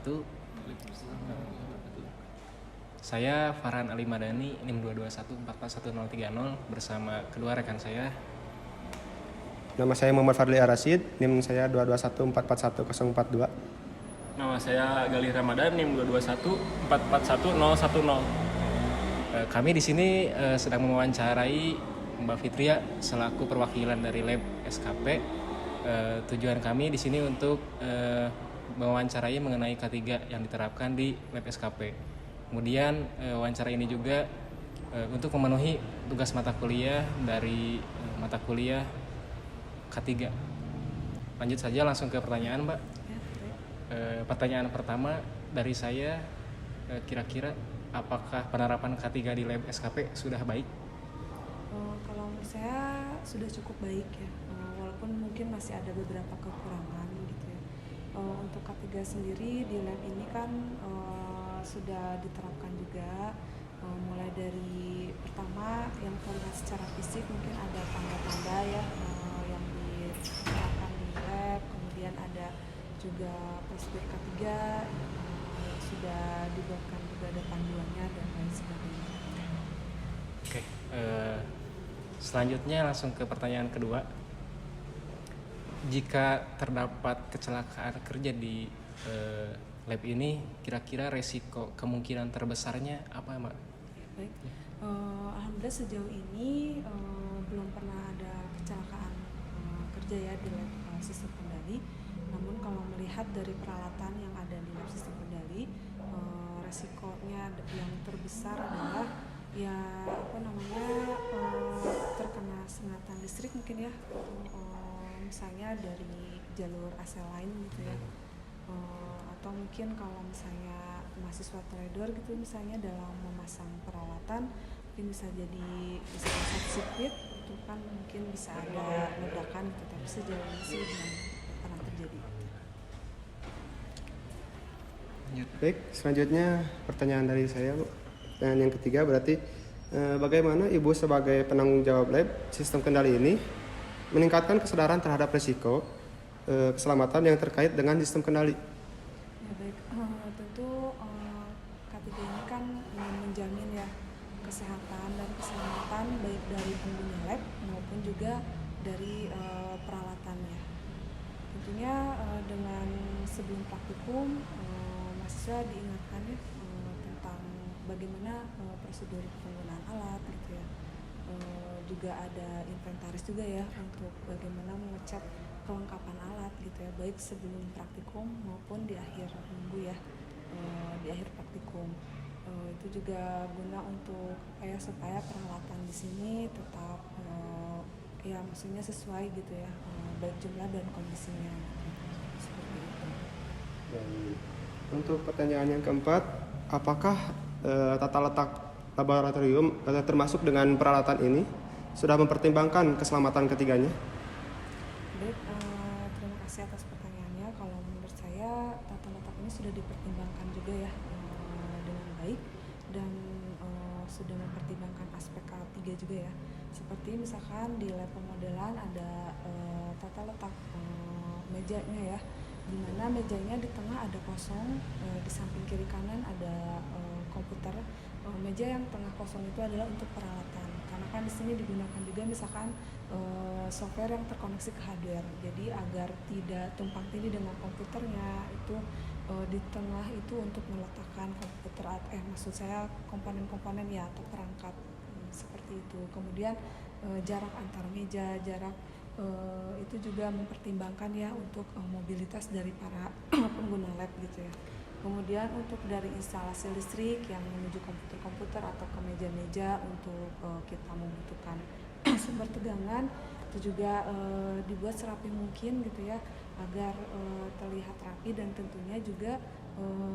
wabarakatuh. Saya Farhan Ali Madani, NIM 221441030 bersama kedua rekan saya. Nama saya Muhammad Fadli Arasid, NIM saya 221441042. Nama saya Galih Ramadan, NIM 221441010. Kami di sini sedang mewawancarai Mbak Fitria selaku perwakilan dari Lab SKP. Tujuan kami di sini untuk mewawancarai mengenai K3 yang diterapkan di Lab SKP. Kemudian wawancara ini juga untuk memenuhi tugas mata kuliah dari mata kuliah K3. Lanjut saja langsung ke pertanyaan, Mbak. Pertanyaan pertama dari saya, kira-kira apakah penerapan K3 di Lab SKP sudah baik? Kalau menurut saya sudah cukup baik ya, walaupun mungkin masih ada beberapa kekurangan gitu ya. Untuk K3 sendiri di lab ini kan sudah diterapkan juga, mulai dari pertama yang terlihat secara fisik mungkin ada tanda-tanda ya yang diterapkan di lab, kemudian ada juga prosedur K3 yang sudah dibuatkan juga ada panduannya dan lain sebagainya. Oke, selanjutnya langsung ke pertanyaan kedua. Jika terdapat kecelakaan kerja di lab ini, kira-kira resiko kemungkinan terbesarnya apa, Mbak? Baik, alhamdulillah sejauh ini belum pernah ada kecelakaan kerja ya di lab sistem kendali. Namun kalau melihat dari peralatan yang ada di lab sistem kendali, resikonya yang terbesar adalah ya terkena sengatan listrik mungkin ya, misalnya dari jalur AC lain gitu ya. Atau mungkin kalau misalnya mahasiswa trader gitu misalnya dalam memasang peralatan mungkin bisa short circuit, itu kan mungkin bisa ada ledakan gitu, tapi sejauh ini sih belum pernah terjadi. Baik, selanjutnya pertanyaan dari saya, Bu. Pertanyaan yang ketiga berarti bagaimana Ibu sebagai penanggung jawab lab sistem kendali ini meningkatkan kesadaran terhadap risiko keselamatan yang terkait dengan sistem kendali? Ya baik, tentu K3 ini kan menjamin ya kesehatan dan keselamatan baik dari pengguna lab maupun juga dari peralatannya. Tentunya dengan sebelum praktikum mahasiswa diingatkan ya tentang bagaimana prosedur penggunaan alat gitu ya. Juga ada inventaris juga ya untuk bagaimana mengecek kelengkapan alat gitu ya, baik sebelum praktikum maupun di akhir minggu ya, di akhir praktikum. Itu juga guna untuk supaya peralatan di sini tetap ya maksudnya sesuai gitu ya, baik jumlah dan kondisinya seperti itu. Dan untuk pertanyaan yang keempat, apakah tata letak laboratorium termasuk dengan peralatan ini sudah mempertimbangkan keselamatan ketiganya? Baik, terima kasih atas pertanyaannya. Kalau menurut saya tata letak ini sudah dipertimbangkan juga ya dengan baik dan sudah mempertimbangkan aspek K3 juga ya. Seperti misalkan di lab pemodelan ada tata letak mejanya ya, di mana mejanya di tengah ada kosong, di samping kiri kanan ada komputer. Meja yang tengah kosong itu adalah untuk peralatan, karena kan di sini digunakan juga misalkan software yang terkoneksi ke hardware. Jadi agar tidak tumpang tindih dengan komputernya, itu di tengah itu untuk meletakkan komputer maksud saya komponen-komponen ya atau perangkat seperti itu. Kemudian jarak antar meja, jarak itu juga mempertimbangkan ya untuk mobilitas dari para pengguna lab gitu ya. Kemudian untuk dari instalasi listrik yang menuju komputer-komputer atau ke meja-meja untuk kita membutuhkan sumber tegangan, itu juga dibuat serapi mungkin gitu ya, agar terlihat rapi dan tentunya juga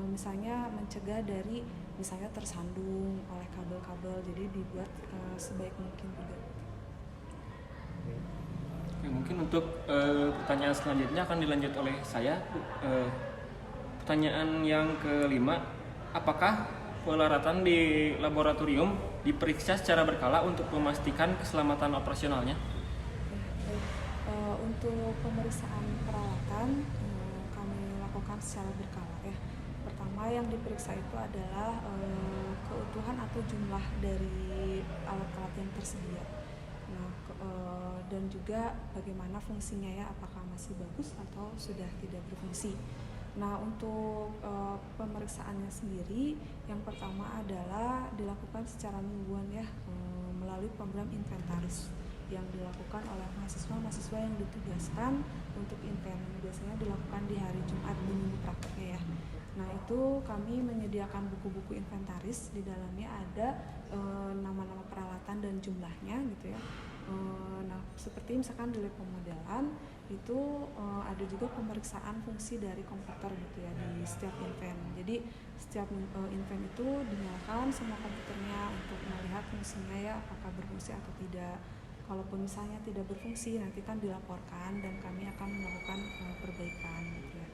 misalnya mencegah dari misalnya tersandung oleh kabel-kabel, jadi dibuat sebaik mungkin juga. Oke, mungkin untuk pertanyaan selanjutnya akan dilanjut oleh saya. Pertanyaan yang kelima, apakah peralatan di laboratorium diperiksa secara berkala untuk memastikan keselamatan operasionalnya? Untuk pemeriksaan peralatan kami lakukan secara berkala ya. pertama yang diperiksa itu adalah keutuhan atau jumlah dari alat-alat yang tersedia. Nah, dan juga bagaimana fungsinya ya, apakah masih bagus atau sudah tidak berfungsi. Nah, untuk pemeriksaannya sendiri, yang pertama adalah dilakukan secara mingguan ya, melalui program inventaris yang dilakukan oleh mahasiswa-mahasiswa yang ditugaskan untuk invent. Biasanya dilakukan di hari Jumat di minggu prakteknya ya. Nah, itu kami menyediakan buku-buku inventaris, di dalamnya ada nama-nama peralatan dan jumlahnya gitu ya. Nah, seperti misalkan di lab pemodelan itu ada juga pemeriksaan fungsi dari komputer gitu ya di setiap invent. Jadi setiap invent itu dinyalakan semua komputernya untuk melihat fungsinya ya, apakah berfungsi atau tidak. Kalaupun misalnya tidak berfungsi, nanti kan dilaporkan dan kami akan melakukan perbaikan gitu ya.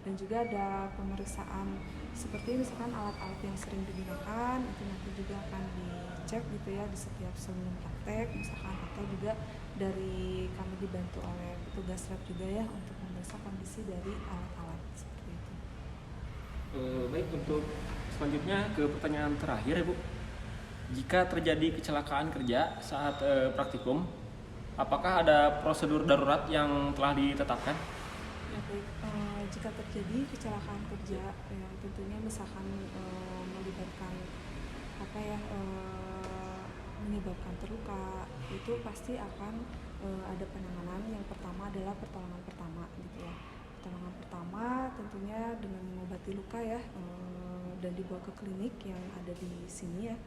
Dan juga ada pemeriksaan seperti misalkan alat-alat yang sering digunakan, itu nanti juga akan dicek gitu ya di setiap sebelum praktek misalkan, atau juga dari kami dibantu oleh petugas lab juga ya untuk memeriksa kondisi dari alat-alat seperti itu. Baik, untuk selanjutnya ke pertanyaan terakhir ya Bu. Jika terjadi kecelakaan kerja saat praktikum, apakah ada prosedur darurat yang telah ditetapkan? Ya, baik. Jika terjadi kecelakaan kerja yang tentunya misalkan melibatkan menyebabkan terluka, itu pasti akan ada penanganan. Yang pertama adalah pertolongan pertama gitu ya. Pertolongan pertama tentunya dengan mengobati luka ya, dan dibawa ke klinik yang ada di sini ya.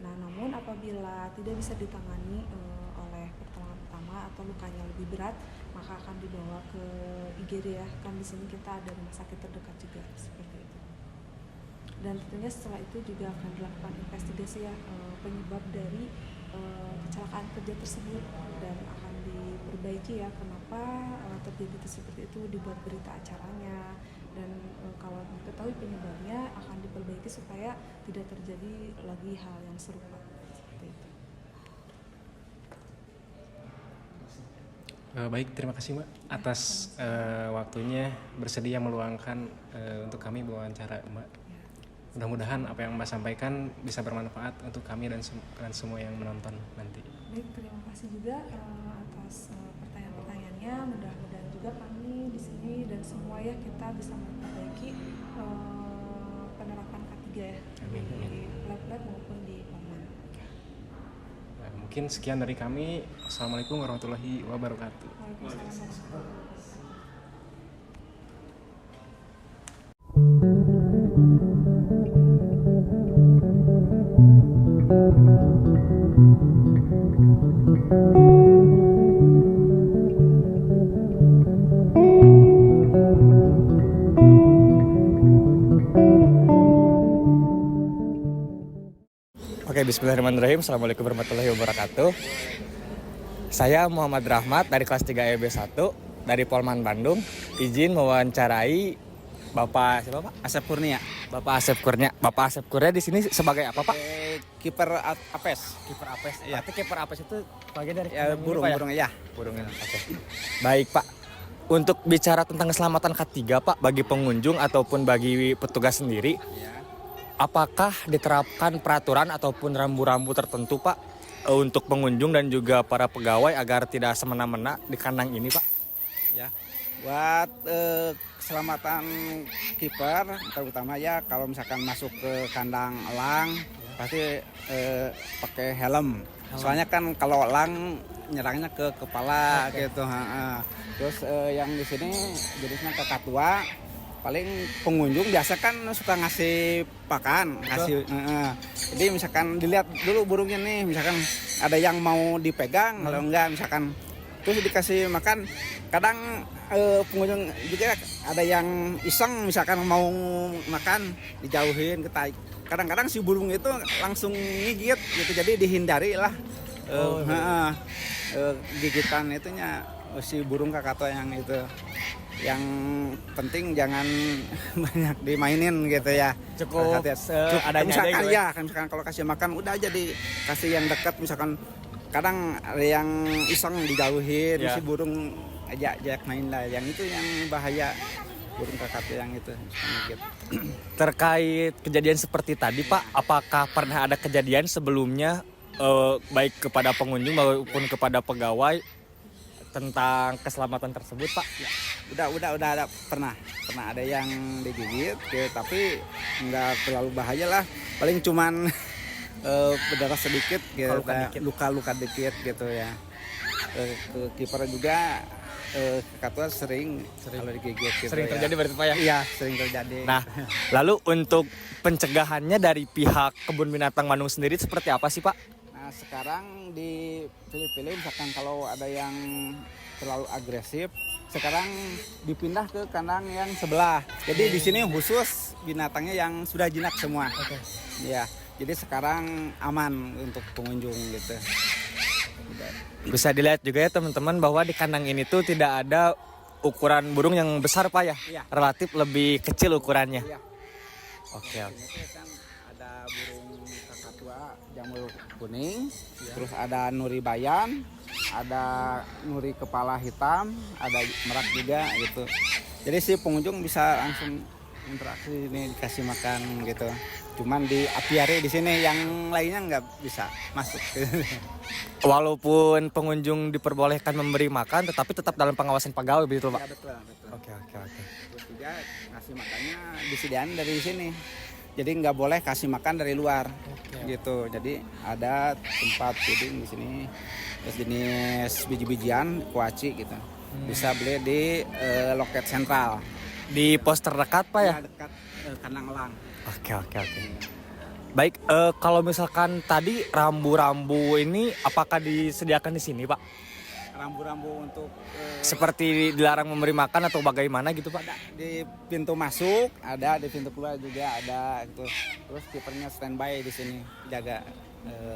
Nah, namun apabila tidak bisa ditangani oleh pertolongan pertama atau lukanya lebih berat, maka akan dibawa ke IGD ya. Kan di sini kita ada rumah sakit terdekat juga seperti itu. Dan tentunya setelah itu juga akan dilakukan investigasi ya, penyebab dari kecelakaan kerja tersebut, dan akan diperbaiki ya kenapa terjadi seperti itu, dibuat berita acaranya, dan kalau diketahui penyebabnya akan diperbaiki supaya tidak terjadi lagi hal yang serupa seperti itu. Baik, terima kasih Mbak atas waktunya bersedia meluangkan untuk kami wawancara Mbak. Mudah-mudahan apa yang Mbak sampaikan bisa bermanfaat untuk kami dan semua yang menonton nanti. Baik, terima kasih juga atas pertanyaan-pertanyaannya. Mudah-mudahan juga kami di sini dan semua ya kita bisa memperbaiki penerapan K3 ya. Amin. Di lab-lab maupun di Polman. Mungkin sekian dari kami. Assalamualaikum warahmatullahi wabarakatuh. Waalaikumsalam warahmatullahi wabarakatuh. Oke, bismillahirrahmanirrahim. Assalamualaikum warahmatullahi wabarakatuh. Saya Muhammad Rahmat dari kelas 3 EB 1 dari Polman Bandung. Izin mewawancarai Bapak siapa Pak? Asep Kurnia. Bapak Asep Kurnia. Bapak Asep Kurnia di sini sebagai apa Pak? Kiper Apes. Kiper Apes. Iya. Berarti kiper Apes itu bagian dari Ya, burung ya. Burung ini. Oke. Baik Pak. Untuk bicara tentang keselamatan K3 Pak bagi pengunjung ataupun bagi petugas sendiri, apakah diterapkan peraturan ataupun rambu-rambu tertentu Pak untuk pengunjung dan juga para pegawai agar tidak semena-mena di kandang ini Pak? Ya. Buat keselamatan kiper terutama ya kalau misalkan masuk ke kandang elang pasti pakai helm. Soalnya kan kalau elang nyerangnya ke kepala gitu. Terus yang di sini jenisnya kakatua. Paling pengunjung biasa kan suka ngasih pakan, jadi misalkan dilihat dulu burungnya nih, misalkan ada yang mau dipegang, kalau enggak misalkan terus dikasih makan. Kadang pengunjung juga ada yang iseng, misalkan mau makan dijauhin, kadang-kadang si burung itu langsung ngigit gitu, jadi dihindari lah gigitan itunya si burung kakatua yang itu. Yang penting jangan banyak dimainin gitu ya. Cukup adanya misalkan aja gitu ya, misalkan kalau kasih makan udah aja dikasih yang dekat, misalkan kadang ada yang iseng dijauhin, ya. Si burung ajak main lah, yang itu yang bahaya. burung kakatu yang itu gitu. Terkait kejadian seperti tadi Pak, apakah pernah ada kejadian sebelumnya baik kepada pengunjung maupun kepada pegawai tentang keselamatan tersebut Pak? Udah ada pernah ada yang digigit gitu, tapi nggak terlalu bahaya lah, paling cuman berdarah sedikit gitu, luka-luka dikit gitu ya. Ke kiper juga kakatuan sering kalau digigit gitu. Sering ya. terjadi berarti Pak ya? Iya, sering terjadi. Nah, lalu untuk pencegahannya dari pihak Kebun Binatang Bandung sendiri seperti apa sih Pak? Nah, sekarang di pilih-pilih misalkan kalau ada yang terlalu agresif, sekarang dipindah ke kandang yang sebelah. Jadi di sini khusus binatangnya yang sudah jinak semua. Ya, jadi sekarang aman untuk pengunjung gitu. Bisa dilihat juga ya teman-teman bahwa di kandang ini tuh tidak ada ukuran burung yang besar Pak ya? Iya. Relatif lebih kecil ukurannya. Iya. Oke. Ini kan ada burung kakatua jamur kuning, terus ada nuri bayan, ada nuri kepala hitam, ada merak juga gitu. Jadi si pengunjung bisa langsung interaksi ini, dikasih makan gitu. Cuman di apiari di sini yang lainnya nggak bisa masuk. Walaupun pengunjung diperbolehkan memberi makan, tetapi tetap dalam pengawasan pegawai begitu Pak? Ya, betul. Oke. Terus juga ngasih makannya disediain dari sini. Jadi nggak boleh kasih makan dari luar, gitu. Jadi ada tempat feeding di sini, terus jenis biji-bijian, kuaci gitu. Bisa beli di loket sentral. Di pos terdekat Pak ya? Dekat kandang elang. Oke. Baik, kalau misalkan tadi rambu-rambu ini apakah disediakan di sini Pak? Rambu-rambu untuk Seperti dilarang memberi makan atau bagaimana gitu Pak? ada di pintu masuk, ada di pintu keluar juga ada gitu. Terus kipernya standby di sini jaga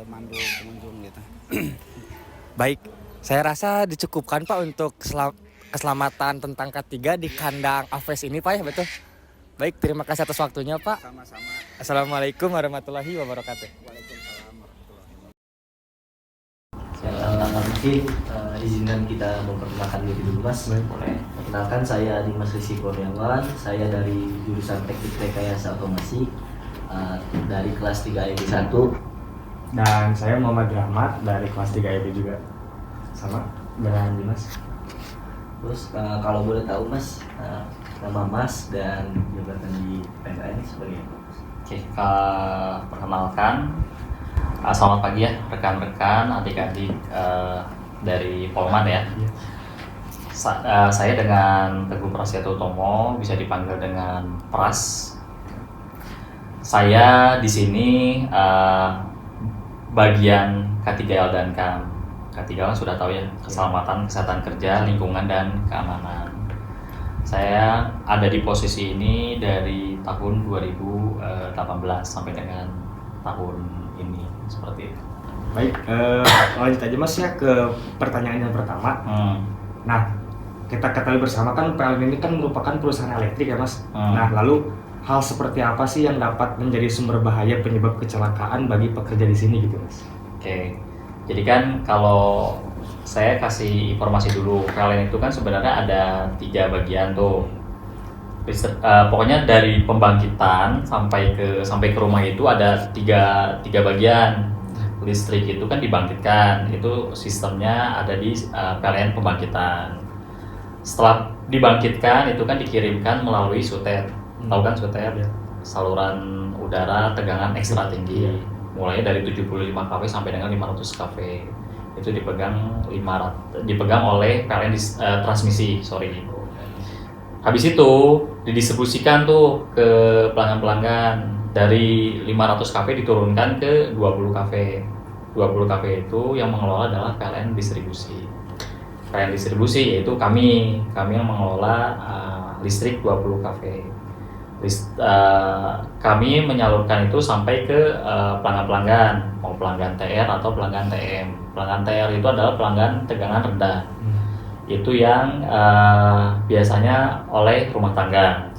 mandu pengunjung gitu. Baik, saya rasa dicukupkan Pak untuk keselamatan tentang K3 di kandang Aves ini Pak ya, betul? Baik, terima kasih atas waktunya Pak. Sama-sama. Assalamualaikum warahmatullahi wabarakatuh. Waalaikumsalam warahmatullahi Mungkin izinkan kita memperkenalkan diri dulu Mas. Boleh. Perkenalkan saya Dimas Rizky Kurniawan, saya dari jurusan Teknik Rekayasa Otomasi dari kelas 3 IB 1. Dan saya Muhammad Rahmat dari kelas 3 IB juga. Sama dengan Dimas. Terus kalau boleh tahu Mas, nama Mas dan jabatan di PMKN sebagai apa? Oke, perkenalkan, selamat pagi ya rekan-rekan, adik-adik dari Polman ya. Saya dengan Teguh Prasetyo Utomo, bisa dipanggil dengan Pras. Saya di sini bagian K3L dan KAM. K3L sudah tahu ya, keselamatan, kesehatan kerja, lingkungan dan keamanan. Saya ada di posisi ini dari tahun 2018 sampai dengan tahun ini, seperti itu. Baik, lanjut aja Mas ya ke pertanyaan yang pertama. Nah, kita ketahui bersama kan PLN ini kan merupakan perusahaan elektrik ya Mas. Nah, lalu hal seperti apa sih yang dapat menjadi sumber bahaya penyebab kecelakaan bagi pekerja di sini gitu Mas? Oke, jadi kan kalau saya kasih informasi dulu, PLN itu kan sebenarnya ada 3 bagian tuh. Pokoknya dari pembangkitan sampai ke rumah itu ada tiga bagian. Listrik itu kan dibangkitkan, itu sistemnya ada di PLN pembangkitan. Setelah dibangkitkan itu kan dikirimkan melalui sutet. Tahu kan sutet? Saluran udara tegangan ekstra tinggi. Mulai dari 75 kV sampai dengan 500 kV. Itu dipegang oleh PLN transmisi, Habis itu didistribusikan tuh ke pelanggan-pelanggan. Dari 500 kV diturunkan ke 20 kV. 20 kV itu yang mengelola adalah PLN distribusi. PLN distribusi yaitu kami yang mengelola listrik 20 kV. Kami menyalurkan itu sampai ke pelanggan-pelanggan, mau pelanggan TR atau pelanggan TM. Pelanggan TR itu adalah pelanggan tegangan rendah. Itu yang biasanya oleh rumah tangga.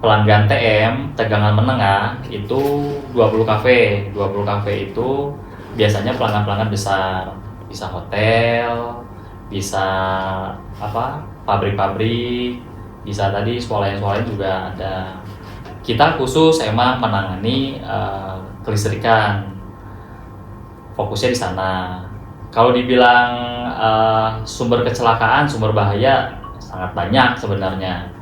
Pelanggan TM, tegangan menengah, itu 20 kV. 20 kV itu biasanya pelanggan-pelanggan besar. Bisa hotel, bisa pabrik-pabrik, Bisa tadi swalayan juga ada. Kita khusus emang menangani kelistrikan, fokusnya di sana. Kalau dibilang sumber kecelakaan, sumber bahaya sangat banyak sebenarnya.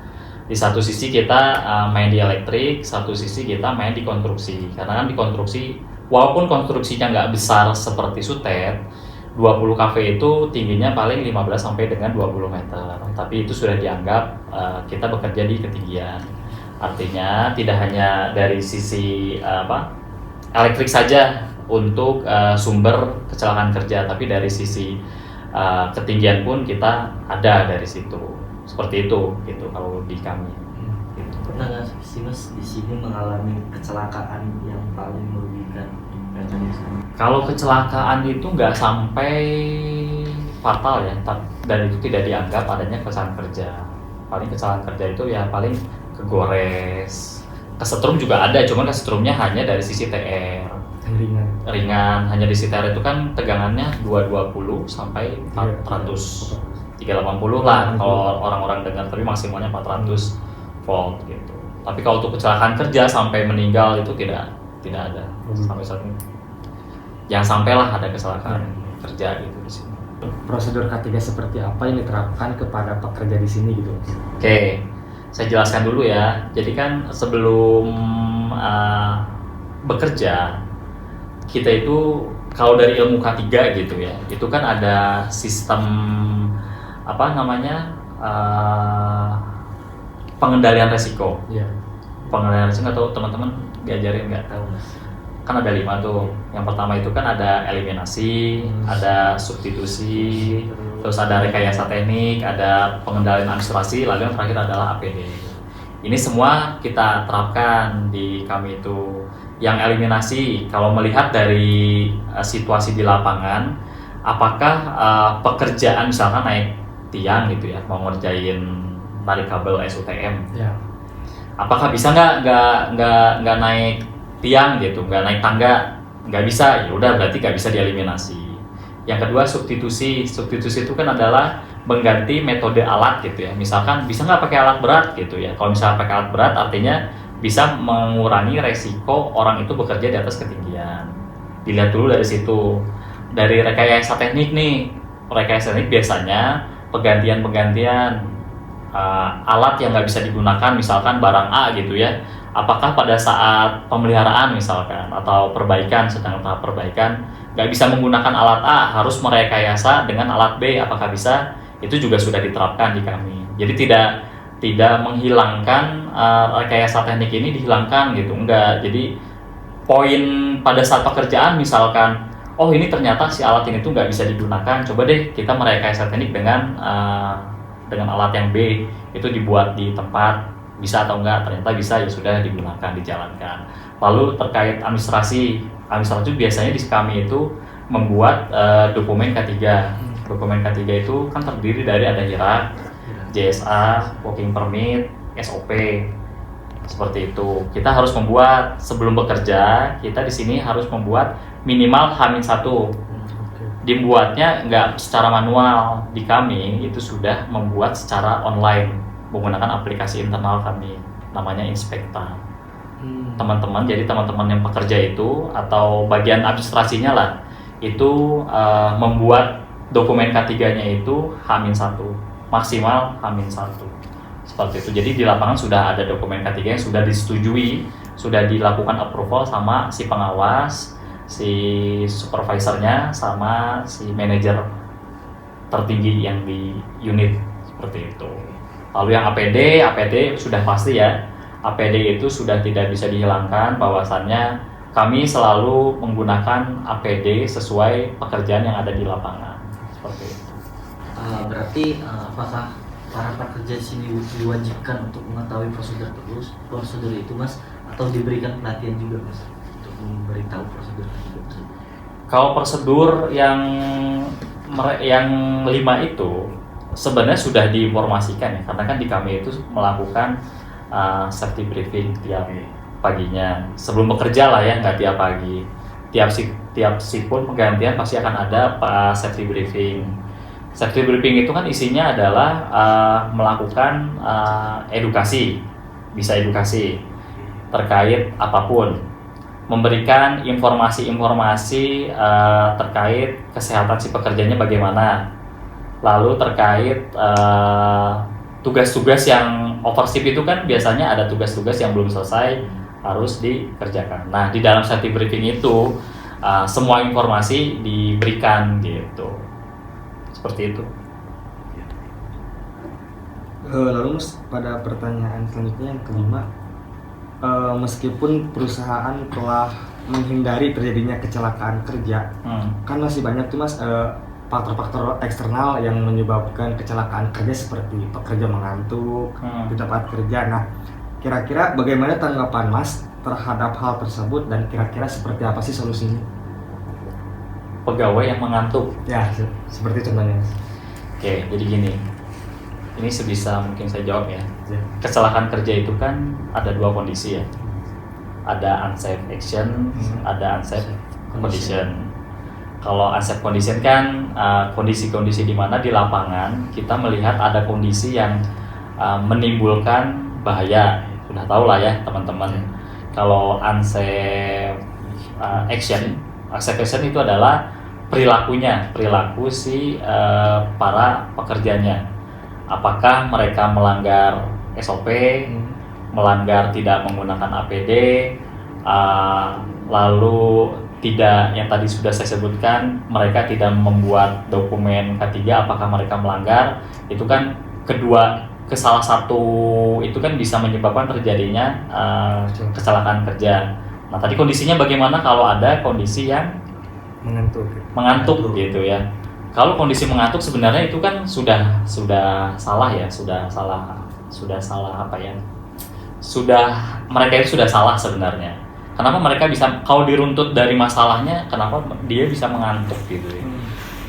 Di satu sisi kita main di elektrik, satu sisi kita main di konstruksi. Karena kan di konstruksi, walaupun konstruksinya nggak besar seperti Sutet, 20 kafe itu tingginya paling 15 sampai dengan 20 meter. Tapi itu sudah dianggap kita bekerja di ketinggian. Artinya tidak hanya dari sisi elektrik saja untuk sumber kecelakaan kerja, tapi dari sisi ketinggian pun kita ada dari situ. Seperti itu gitu kalau di kami. Gitu. Pernah nggak sih Mas di sini mengalami kecelakaan yang paling merugikan? Kalau kecelakaan itu nggak sampai fatal ya, dan itu tidak dianggap adanya kecelakaan kerja. Paling kecelakaan kerja itu ya paling kegores, kesetrum juga ada, cuman kesetrumnya hanya dari sisi TR. Ringan, hanya di sisi TR itu kan tegangannya 220 sampai 400. 380 lah kalau orang-orang dengar, tapi maksimalnya 400 volt gitu. Tapi kalau untuk kecelakaan kerja sampai meninggal itu tidak ada sampai saat ini. Jangan sampailah ada kecelakaan kerja gitu di sini. Prosedur K3 seperti apa yang diterapkan kepada pekerja di sini gitu? Oke, saya jelaskan dulu ya. Jadi kan sebelum bekerja, kita itu kalau dari ilmu K3 gitu ya, itu kan ada sistem pengendalian resiko. Iya. Pengendalian resiko atau teman-teman diajarin nggak tahu Mas? Kan ada 5 tuh. Yang pertama itu kan ada eliminasi, ada substitusi, terus ada rekayasa teknik, ada pengendalian administrasi, lalu yang terakhir adalah APD. Ini semua kita terapkan di kami itu. Yang eliminasi, kalau melihat dari situasi di lapangan, apakah pekerjaan misalkan naik tiang gitu ya, mau ngerjain tarik kabel SUTM, Ya. apakah bisa nggak naik tiang gitu, nggak naik tangga, nggak bisa, ya udah berarti nggak bisa dieliminasi. Yang kedua substitusi itu kan adalah mengganti metode alat gitu ya, misalkan bisa nggak pakai alat berat gitu ya. Kalau misalnya pakai alat berat artinya bisa mengurangi resiko orang itu bekerja di atas ketinggian. Dilihat dulu dari situ. Dari rekayasa teknik nih, rekayasa teknik biasanya penggantian alat yang nggak bisa digunakan, misalkan barang A gitu ya, apakah pada saat pemeliharaan misalkan atau perbaikan, sedang tahap perbaikan nggak bisa menggunakan alat A, harus merekayasa dengan alat B, apakah bisa? Itu juga sudah diterapkan di kami. Jadi tidak menghilangkan rekayasa teknik ini dihilangkan gitu, enggak. Jadi poin pada saat pekerjaan misalkan, oh ini ternyata si alat ini tuh nggak bisa digunakan, coba deh kita merekayasa teknik dengan alat yang B, itu dibuat di tempat, bisa atau enggak, ternyata bisa, ya sudah digunakan, dijalankan. Lalu terkait administrasi biasanya di kami itu membuat dokumen K3. Dokumen K3 itu kan terdiri dari ada HIRAK, JSA, working permit, SOP. Seperti itu. Kita harus membuat sebelum bekerja, kita di sini harus membuat minimal H-1. Dibuatnya nggak secara manual, di kami itu sudah membuat secara online menggunakan aplikasi internal kami, namanya Inspekta. Jadi teman-teman yang pekerja itu atau bagian administrasinya lah, itu membuat dokumen K3-nya itu H-1, maksimal H-1. Seperti itu. Jadi di lapangan sudah ada dokumen K3 yang sudah disetujui, sudah dilakukan approval sama si pengawas, si supervisornya, sama si manajer tertinggi yang di unit, seperti itu. Lalu yang APD sudah pasti ya, APD itu sudah tidak bisa dihilangkan, bahwasannya kami selalu menggunakan APD sesuai pekerjaan yang ada di lapangan, seperti itu. Berarti apakah para pekerja di sini diwajibkan untuk mengetahui prosedur itu Mas, atau diberikan pelatihan juga Mas untuk memberitahu prosedur itu? Kalau prosedur yang 5 itu sebenarnya sudah diinformasikan ya, karena kan di kami itu melakukan safety briefing tiap paginya sebelum bekerja lah ya, nggak tiap pagi, tiap shift pun penggantian pasti akan ada safety briefing. Safety briefing itu kan isinya adalah melakukan edukasi, bisa edukasi terkait apapun, memberikan informasi-informasi terkait kesehatan si pekerjanya bagaimana, lalu terkait tugas-tugas yang oversip itu kan biasanya ada tugas-tugas yang belum selesai harus dikerjakan. Nah, di dalam safety briefing itu semua informasi diberikan gitu. Seperti itu. Lalu Mas, pada pertanyaan selanjutnya yang kelima, meskipun perusahaan telah menghindari terjadinya kecelakaan kerja, kan masih banyak tuh Mas faktor-faktor eksternal yang menyebabkan kecelakaan kerja seperti pekerja mengantuk, di tempat kerja. Nah, kira-kira bagaimana tanggapan Mas terhadap hal tersebut dan kira-kira seperti apa sih solusinya? Pegawai yang mengantuk. Ya, seperti contohnya. Oke, jadi gini. Ini sebisa mungkin saya jawab ya. Ya. Kecelakaan kerja itu kan ada dua kondisi ya. Ada unsafe action, ada unsafe condition. Kalau unsafe condition kan kondisi-kondisi di mana di lapangan kita melihat ada kondisi yang menimbulkan bahaya. Sudah tahu lah ya teman-teman. Kalau unsafe action itu adalah perilaku si para pekerjanya. Apakah mereka melanggar SOP, melanggar tidak menggunakan APD, lalu tidak, yang tadi sudah saya sebutkan, mereka tidak membuat dokumen K3, apakah mereka melanggar? Itu kan salah satu itu kan bisa menyebabkan terjadinya kecelakaan kerja. Nah, tadi kondisinya bagaimana kalau ada kondisi yang mengantuk gitu ya. Kalau kondisi mengantuk sebenarnya itu kan sudah salah ya, sudah salah apa ya? Mereka itu sudah salah sebenarnya. Kenapa mereka bisa, kalau diruntut dari masalahnya, kenapa dia bisa mengantuk gitu ya?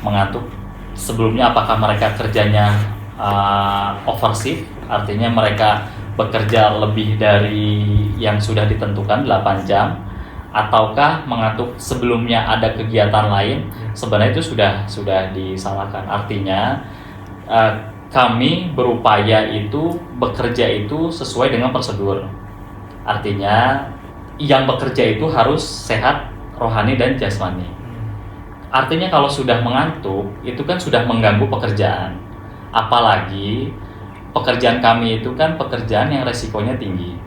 Mengantuk sebelumnya, apakah mereka kerjanya overshift, artinya mereka bekerja lebih dari yang sudah ditentukan 8 jam, ataukah mengantuk sebelumnya ada kegiatan lain? Sebenarnya itu sudah disalahkan. Artinya kami berupaya itu bekerja itu sesuai dengan prosedur. Artinya yang bekerja itu harus sehat rohani dan jasmani. Artinya kalau sudah mengantuk itu kan sudah mengganggu pekerjaan. Apalagi pekerjaan kami itu kan pekerjaan yang resikonya tinggi.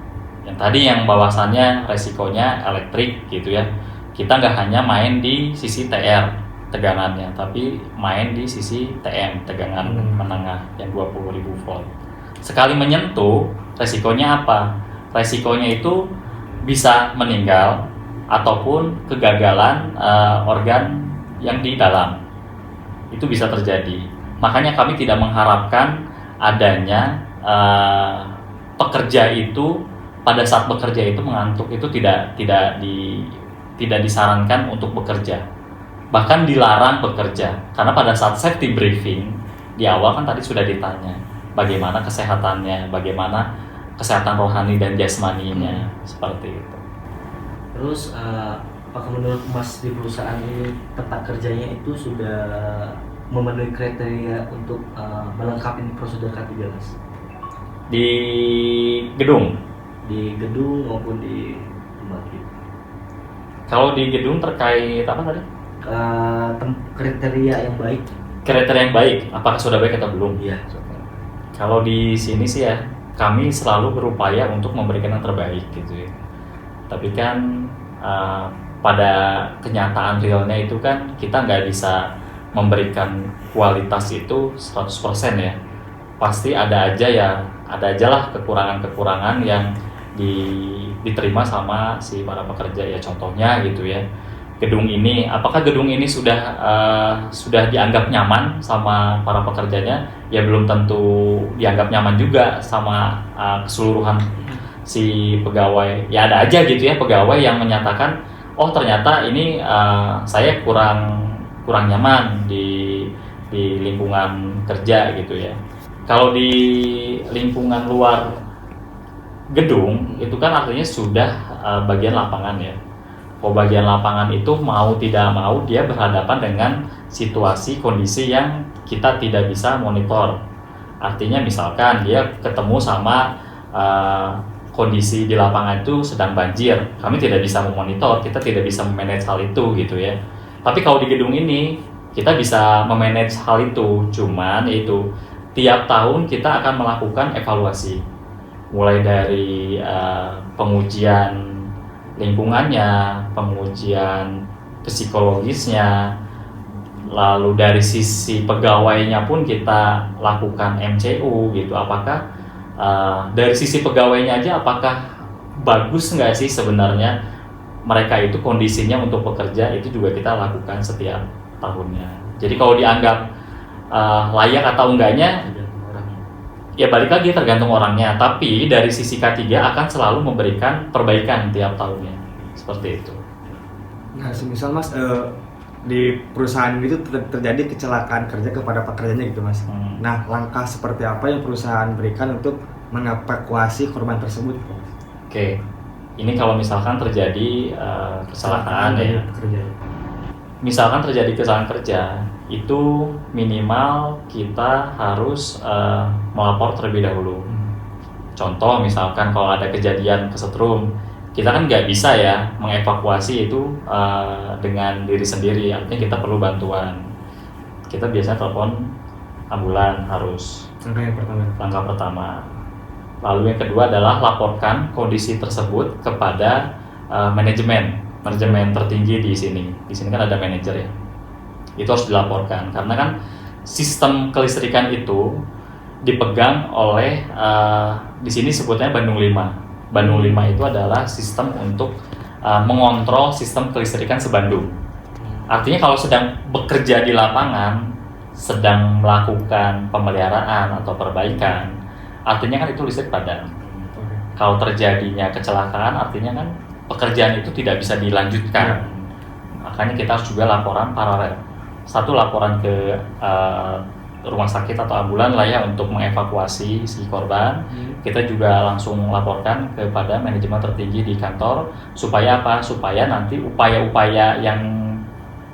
Yang tadi yang bahwasannya resikonya elektrik gitu ya. Kita nggak hanya main di sisi TR tegangannya, tapi main di sisi TM tegangan menengah yang 20.000 volt. Sekali menyentuh, resikonya apa? Resikonya itu bisa meninggal ataupun kegagalan organ yang di dalam. Itu bisa terjadi. Makanya kami tidak mengharapkan adanya pekerja itu pada saat bekerja itu mengantuk, itu tidak disarankan untuk bekerja, bahkan dilarang bekerja. Karena pada saat safety briefing di awal kan tadi sudah ditanya bagaimana kesehatannya, bagaimana kesehatan rohani dan jasmaninya, seperti itu. Terus apakah menurut Mas di perusahaan ini tempat kerjanya itu sudah memenuhi kriteria untuk melengkapi prosedur K3, Mas? Di gedung maupun di rumah kita. Kalau di gedung terkait apa tadi? Kriteria yang baik. Kriteria yang baik, apakah sudah baik atau belum? Iya. Kalau di sini sih ya, kami selalu berupaya untuk memberikan yang terbaik gitu ya. Tapi kan pada kenyataan realnya itu kan kita nggak bisa memberikan kualitas itu 100% ya. Pasti ada aja lah kekurangan-kekurangan yang diterima sama si para pekerja ya. Contohnya gitu ya, apakah gedung ini sudah dianggap nyaman sama para pekerjanya? Ya belum tentu dianggap nyaman juga sama keseluruhan si pegawai. Ya ada aja gitu ya pegawai yang menyatakan, oh ternyata ini saya kurang nyaman di lingkungan kerja gitu ya. Kalau di lingkungan luar gedung itu kan artinya sudah bagian lapangan ya. Bagian lapangan itu mau tidak mau dia berhadapan dengan situasi kondisi yang kita tidak bisa monitor. Artinya misalkan dia ketemu sama kondisi di lapangan itu sedang banjir, kami tidak bisa memonitor, kita tidak bisa memanage hal itu gitu ya. Tapi kalau di gedung ini kita bisa memanage hal itu, cuman yaitu tiap tahun kita akan melakukan evaluasi, mulai dari pengujian lingkungannya, pengujian psikologisnya, lalu dari sisi pegawainya pun kita lakukan MCU gitu. Apakah dari sisi pegawainya aja apakah bagus nggak sih sebenarnya mereka itu kondisinya untuk bekerja, itu juga kita lakukan setiap tahunnya. Jadi kalau dianggap layak atau enggaknya ya balik lagi tergantung orangnya, tapi dari sisi K3 akan selalu memberikan perbaikan tiap tahunnya, seperti itu. Nah, semisal Mas di perusahaan itu terjadi kecelakaan kerja kepada pekerjanya gitu Mas. Nah, langkah seperti apa yang perusahaan berikan untuk mengevakuasi korban tersebut? Oke, ini kalau misalkan terjadi kecelakaan ya, misalkan terjadi kecelakaan kerja, itu minimal kita harus melapor terlebih dahulu. Contoh misalkan kalau ada kejadian kesetrum, kita kan nggak bisa ya mengevakuasi itu dengan diri sendiri, artinya kita perlu bantuan. Kita biasanya telepon ambulan harus. Langkah pertama. Lalu yang kedua adalah laporkan kondisi tersebut kepada manajemen tertinggi di sini. Di sini kan ada manajer ya. Itu harus dilaporkan karena kan sistem kelistrikan itu dipegang oleh di sini sebutnya Bandung 5. Bandung 5 itu adalah sistem untuk mengontrol sistem kelistrikan se-Bandung. Artinya kalau sedang bekerja di lapangan, sedang melakukan pemeliharaan atau perbaikan, artinya kan itu listrik padam. Kalau terjadinya kecelakaan, artinya kan pekerjaan itu tidak bisa dilanjutkan. Makanya kita harus juga laporan paralel. Satu laporan ke rumah sakit atau ambulan lah ya untuk mengevakuasi si korban. Kita juga langsung laporkan kepada manajemen tertinggi di kantor supaya apa? Supaya nanti upaya-upaya yang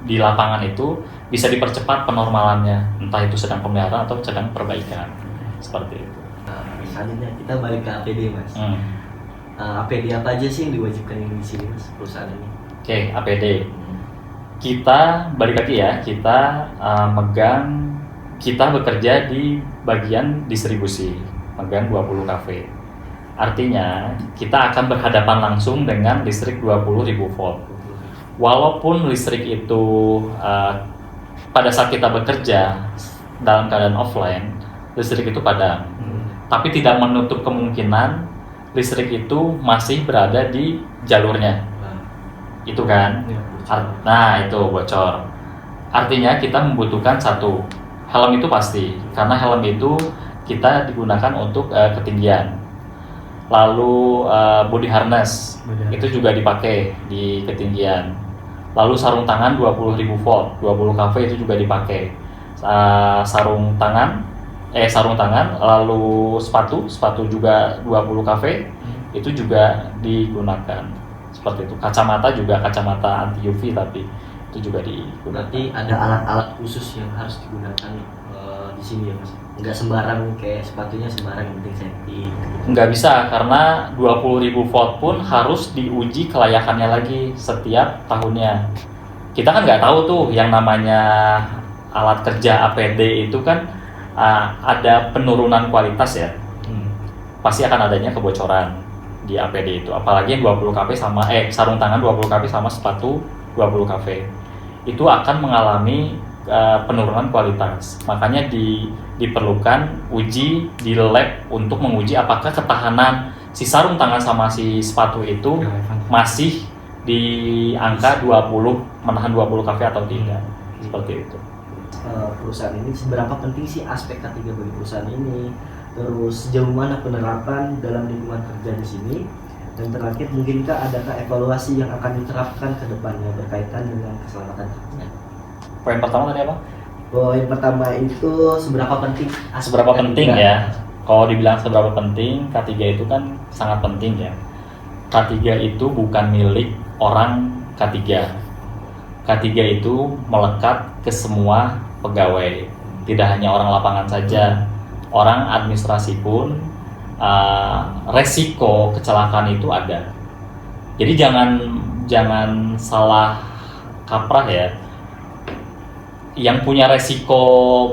di lapangan itu bisa dipercepat penormalannya, entah itu sedang pemeliharaan atau sedang perbaikan. Seperti itu. Selanjutnya kita balik ke APD Mas. APD apa aja sih yang diwajibkan di sini Mas perusahaan ini? Oke, APD. Kita balik lagi ya, kita bekerja di bagian distribusi, megang 20 kafe. Artinya kita akan berhadapan langsung dengan listrik 20.000 volt. Walaupun listrik itu pada saat kita bekerja dalam keadaan offline, listrik itu padam. Tapi tidak menutup kemungkinan listrik itu masih berada di jalurnya. Itu kan? Nah, itu bocor. Artinya kita membutuhkan satu helm itu pasti, karena helm itu kita digunakan untuk ketinggian. Lalu body harness itu juga dipakai di ketinggian. Lalu sarung tangan 20.000 volt, 20 kV itu juga dipakai. Sarung tangan, lalu sepatu juga 20 kV itu juga digunakan. Seperti itu. Kacamata anti UV tapi itu juga digunakan. Berarti ada alat-alat khusus yang harus digunakan di sini ya Mas? Nggak sembarang kayak sepatunya sembarang, yang penting safety. Nggak bisa, karena 20.000 volt pun harus diuji kelayakannya lagi setiap tahunnya. Kita kan nggak tahu tuh yang namanya alat kerja APD itu kan ada penurunan kualitas ya. Pasti akan adanya kebocoran di APD itu. Apalagi yang 20 kV sama sarung tangan 20 kV sama sepatu 20 kV. Itu akan mengalami penurunan kualitas. Makanya diperlukan uji di lab untuk menguji apakah ketahanan si sarung tangan sama si sepatu itu masih di angka 20, menahan 20 kV atau tidak. Seperti itu. Perusahaan ini seberapa penting sih aspek K3 bagi perusahaan ini? Terus sejauh mana penerapan dalam lingkungan kerja di sini? Dan terakhir, mungkinkah adakah evaluasi yang akan diterapkan ke depannya berkaitan dengan keselamatan kerja? Poin pertama tadi apa? Poin pertama itu seberapa penting? Seberapa penting ya? Kalau dibilang seberapa penting, K3 itu kan sangat penting ya. K3 itu bukan milik orang K3. K3 itu melekat ke semua pegawai, tidak hanya orang lapangan saja, orang administrasi pun resiko kecelakaan itu ada. Jadi jangan salah kaprah ya. Yang punya resiko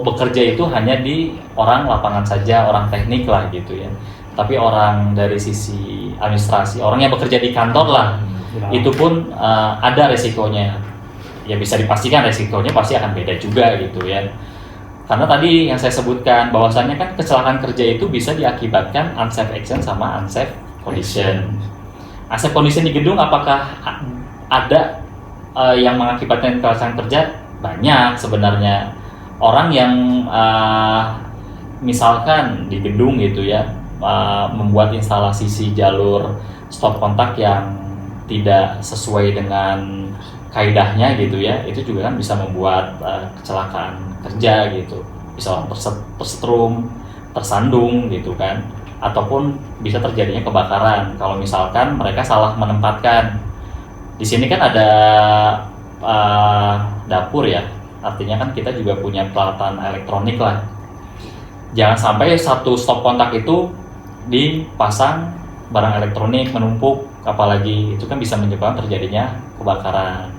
bekerja itu hanya di orang lapangan saja, orang teknik lah gitu ya. Tapi orang dari sisi administrasi, orang yang bekerja di kantor lah, itu pun ada resikonya. Ya bisa dipastikan resikonya pasti akan beda juga gitu ya. Karena tadi yang saya sebutkan bahwasannya kan kecelakaan kerja itu bisa diakibatkan unsafe action sama unsafe condition. Unsafe condition di gedung apakah ada yang mengakibatkan kecelakaan kerja? Banyak sebenarnya. Orang yang misalkan di gedung gitu ya membuat instalasi si jalur stop kontak yang tidak sesuai dengan kaidahnya gitu ya, itu juga kan bisa membuat kecelakaan kerja gitu, bisa orang tersetrum, tersandung gitu kan, ataupun bisa terjadinya kebakaran kalau misalkan mereka salah menempatkan. Di sini kan ada dapur ya, artinya kan kita juga punya peralatan elektronik lah. Jangan sampai satu stop kontak itu dipasang barang elektronik menumpuk, apalagi itu kan bisa menyebabkan terjadinya kebakaran.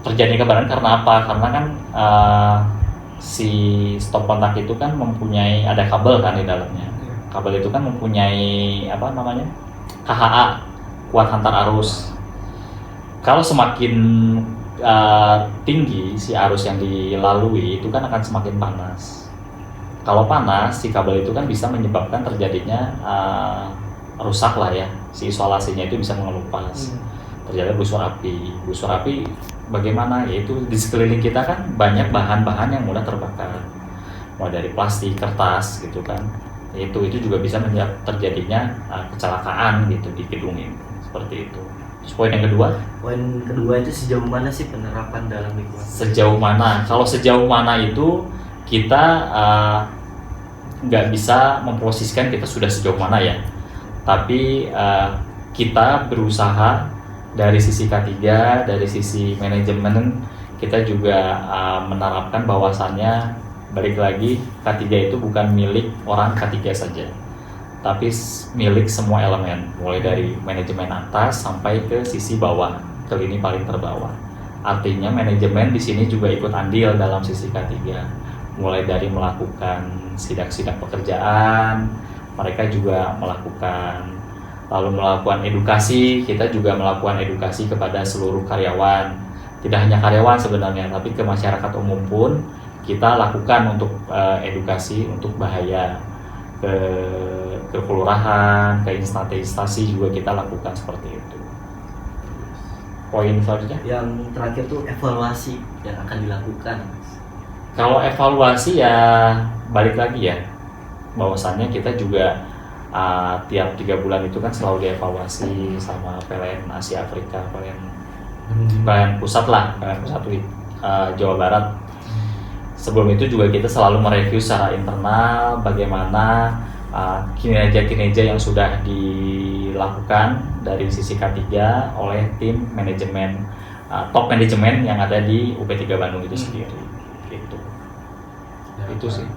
Terjadi kebakaran karena apa? Karena kan si stop kontak itu kan mempunyai ada kabel kan di dalamnya. Kabel itu kan mempunyai apa namanya? KHA, kuat hantar arus. Kalau semakin tinggi si arus yang dilalui itu kan akan semakin panas. Kalau panas, si kabel itu kan bisa menyebabkan terjadinya rusak lah ya. Si isolasinya itu bisa mengelupas. Terjadi busur api. Busur api bagaimana? Yaitu di sekeliling kita kan banyak bahan-bahan yang mudah terbakar. Mulai dari plastik, kertas gitu kan. Itu juga bisa terjadinya kecelakaan gitu di gedung ini. Seperti itu. Terus poin yang kedua? Poin kedua itu sejauh mana sih penerapan dalam lingkungan? Sejauh mana? Kalau sejauh mana itu kita nggak bisa memposisikan kita sudah sejauh mana ya. Tapi kita berusaha dari sisi K3, dari sisi manajemen kita juga menerapkan bahwasannya balik lagi K3 itu bukan milik orang K3 saja, tapi milik semua elemen, mulai dari manajemen atas sampai ke sisi bawah, ke lini paling terbawah. Artinya manajemen di sini juga ikut andil dalam sisi K3, mulai dari melakukan sidak-sidak pekerjaan, mereka juga melakukan edukasi, kita juga melakukan edukasi kepada seluruh karyawan. Tidak hanya karyawan sebenarnya, tapi ke masyarakat umum pun kita lakukan untuk edukasi untuk bahaya. Ke kelurahan, ke instansi juga kita lakukan seperti itu. Poin selanjutnya? Yang terakhir tuh evaluasi yang akan dilakukan. Kalau evaluasi ya balik lagi ya, bahwasannya kita juga tiap 3 bulan itu kan selalu dievaluasi sama PLN Asia Afrika, PLN pusat lah, PLN pusat Jawa Barat. Sebelum itu juga kita selalu mereview secara internal bagaimana kinerja-kinerja yang sudah dilakukan dari sisi K3 oleh tim manajemen, top manajemen yang ada di UP3 Bandung itu sendiri. Gitu. Itu sih.